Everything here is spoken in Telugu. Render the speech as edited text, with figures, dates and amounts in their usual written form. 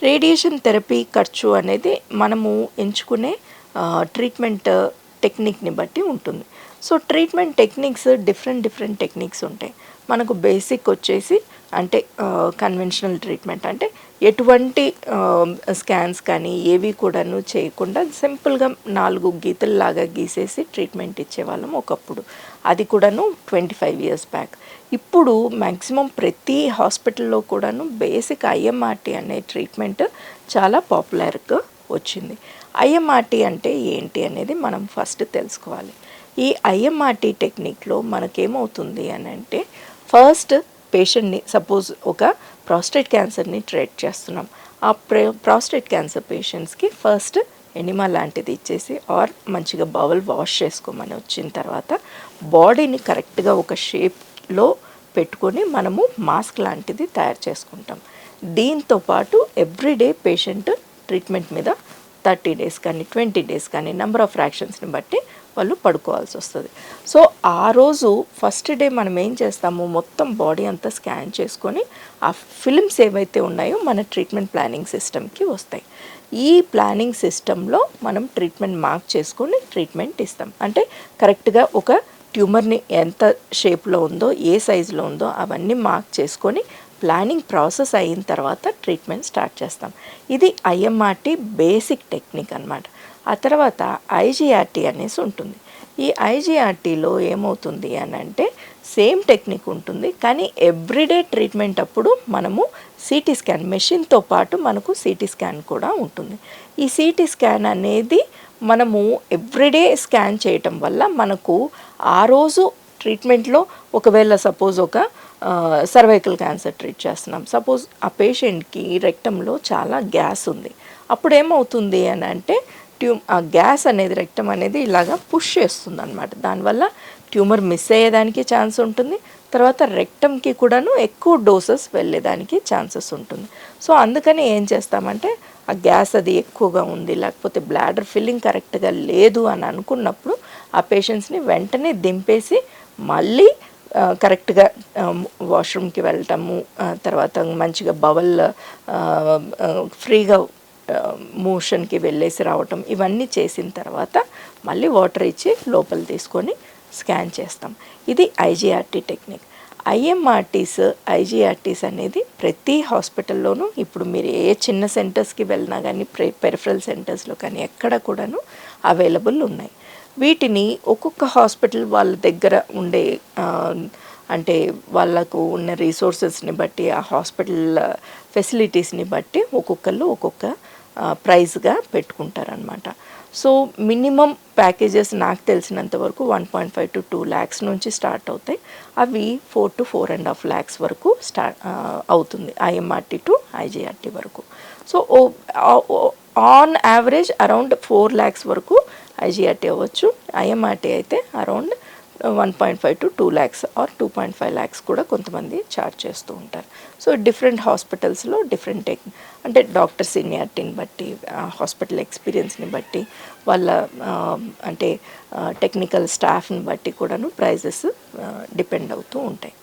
రేడియేషన్ థెరపీ ఖర్చు అనేది మనము ఎంచుకునే ట్రీట్మెంట్ టెక్నిక్ని బట్టి ఉంటుంది. So treatment techniques different techniques ఉంటాయి. మనకు బేసిక్ వచ్చేసి అంటే కన్వెన్షనల్ ట్రీట్మెంట్ అంటే ఎటువంటి స్కాన్స్ కానీ ఏవి కూడాను చేయకుండా సింపుల్గా 4 గీతల్లాగా గీసేసి ట్రీట్మెంట్ ఇచ్చేవాళ్ళం ఒకప్పుడు. అది కూడాను 25 years బ్యాక్. ఇప్పుడు మ్యాక్సిమం ప్రతి హాస్పిటల్లో కూడాను బేసిక్ ఐఎంఆర్టీ అనే ట్రీట్మెంట్ చాలా పాపులర్గా వచ్చింది. ఐఎంఆర్టీ అంటే ఏంటి అనేది మనం ఫస్ట్ తెలుసుకోవాలి. ఈ ఐఎంఆర్టీ టెక్నిక్లో మనకేమవుతుంది అని అంటే, ఫస్ట్ పేషెంట్ని సపోజ్ ఒక ప్రాస్టేట్ క్యాన్సర్ని ట్రీట్ చేస్తున్నాం. ఆ ప్రాస్టేట్ క్యాన్సర్ పేషెంట్స్కి ఫస్ట్ ఎనిమా లాంటిది ఇచ్చేసి ఆర్ మంచిగా బౌల్ వాష్ చేసుకోమని వచ్చిన తర్వాత బాడీని కరెక్ట్గా ఒక షేప్లో పెట్టుకొని మనము మాస్క్ లాంటిది తయారు చేసుకుంటాం. దీంతో పాటు ఎవ్రీడే పేషెంట్ ట్రీట్మెంట్ మీద 30 days కానీ 20 days కానీ నెంబర్ ఆఫ్ ఫ్రాక్షన్స్ని బట్టి వాళ్ళు పడుకోవాల్సి వస్తుంది. సో ఆ రోజు ఫస్ట్ డే మనం ఏం చేస్తాము, మొత్తం బాడీ అంతా స్కాన్ చేసుకొని ఆ ఫిల్మ్స్ ఏవైతే ఉన్నాయో మన ట్రీట్మెంట్ ప్లానింగ్ సిస్టమ్కి వస్తాయి. ఈ ప్లానింగ్ సిస్టంలో మనం ట్రీట్మెంట్ మార్క్ చేసుకొని ట్రీట్మెంట్ ఇస్తాం. అంటే కరెక్ట్గా ఒక ట్యూమర్ని ఎంత షేప్లో ఉందో ఏ సైజులో ఉందో అవన్నీ మార్క్ చేసుకొని ప్లానింగ్ ప్రాసెస్ అయిన తర్వాత ట్రీట్మెంట్ స్టార్ట్ చేస్తాం. ఇది ఐఎంఆర్టీ బేసిక్ టెక్నిక్ అన్నమాట. ఆ తర్వాత ఐజీఆర్టీ అనేసి ఉంటుంది. ఈ ఐజీఆర్టీలో ఏమవుతుంది అని అంటే సేమ్ టెక్నిక్ ఉంటుంది, కానీ ఎవ్రీడే ట్రీట్మెంట్ అప్పుడు మనము సిటీ స్కాన్ మెషిన్తో పాటు మనకు సిటీ స్కాన్ కూడా ఉంటుంది. ఈ సిటీ స్కాన్ అనేది మనము ఎవ్రీడే స్కాన్ చేయటం వల్ల మనకు ఆ రోజు ట్రీట్మెంట్లో ఒకవేళ సపోజ్ ఒక సర్వైకల్ క్యాన్సర్ ట్రీట్ చేస్తున్నాం, సపోజ్ ఆ పేషెంట్కి రెక్టంలో చాలా గ్యాస్ ఉంది. అప్పుడు ఏమవుతుంది అని అంటే ఆ గ్యాస్ అనేది రెక్టం అనేది ఇలాగా పుష్ చేస్తుంది అనమాట. దానివల్ల ట్యూమర్ మిస్ అయ్యేదానికి ఛాన్స్ ఉంటుంది, తర్వాత రెక్టంకి కూడాను ఎక్కువ డోసెస్ వెళ్ళేదానికి ఛాన్సెస్ ఉంటుంది. సో అందుకని ఏం చేస్తామంటే ఆ గ్యాస్ అది ఎక్కువగా ఉంది, లేకపోతే బ్లాడర్ ఫిల్లింగ్ కరెక్ట్గా లేదు అని అనుకున్నప్పుడు ఆ పేషెంట్స్ని వెంటనే దింపేసి మళ్ళీ కరెక్ట్గా వాష్రూమ్కి వెళ్ళటము, తర్వాత మంచిగా బవల్ ఫ్రీగా మోషన్కి వెళ్ళేసి రావటం, ఇవన్నీ చేసిన తర్వాత మళ్ళీ వాటర్ ఇచ్చి లోపల తీసుకొని స్కాన్ చేస్తాం. ఇది ఐజీఆర్టీ టెక్నిక్. ఐజీఆర్టీస్ అనేది ప్రతి హాస్పిటల్లోనూ ఇప్పుడు మీరు ఏ చిన్న సెంటర్స్కి వెళ్ళినా కానీ పెరిఫరల్ సెంటర్స్లో కానీ ఎక్కడ కూడాను అవైలబుల్ ఉన్నాయి. వీటిని ఒక్కొక్క హాస్పిటల్ వాళ్ళ దగ్గర ఉండే అంటే వాళ్ళకు ఉన్న రిసోర్సెస్ని బట్టి ఆ హాస్పిటల్ ఫెసిలిటీస్ని బట్టి ఒక్కొక్కళ్ళు ఒక్కొక్క ప్రైజ్గా పెట్టుకుంటారనమాట. సో మినిమం ప్యాకేజెస్ నాకు తెలిసినంత వరకు 1.5 to 2 lakhs నుంచి స్టార్ట్ అవుతాయి. అవి 4 to 4.5 lakhs వరకు అవుతుంది ఐఎంఆర్టీ టు ఐజీఆర్టీ వరకు. So on average around 4 lakhs వరకు ఐజీఆర్టీ అవ్వచ్చు. ఐఎంఆర్టీ అయితే around 1.5 to 2 lakhs or 2.5 lakhs కూడా కొంతమంది ఛార్జ్ చేస్తూ ఉంటారు. సో డిఫరెంట్ హాస్పిటల్స్లో డిఫరెంట్ అంటే డాక్టర్ సీనియారిటీని బట్టి, హాస్పిటల్ ఎక్స్పీరియన్స్ని బట్టి, వాళ్ళ అంటే టెక్నికల్ స్టాఫ్ని బట్టి కూడాను ప్రైజెస్ డిపెండ్ అవుతూ ఉంటాయి.